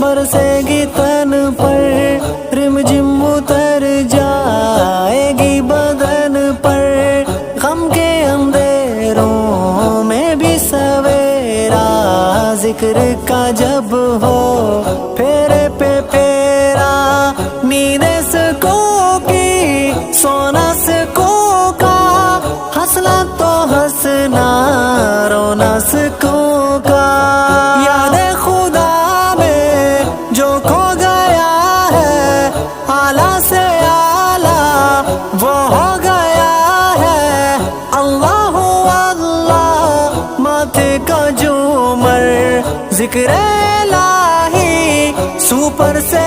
برسے گی تن پر رم جم اتر جائے گی بدن پر، غم کے اندھیروں میں بھی سویرا، ذکر کا جب ہو پھیرے پہ پھیرا، نیند سکوں کی سونا سکوں کا، ہنسنا تو ہنسنا رونا سکوں کا، یاد خدا میں جو کھو گیا ہے اعلیٰ سے اعلیٰ وہ ہو گیا ہے، اللہ اللہ ماتھے کا جومر، ذکر الہی سوپر سے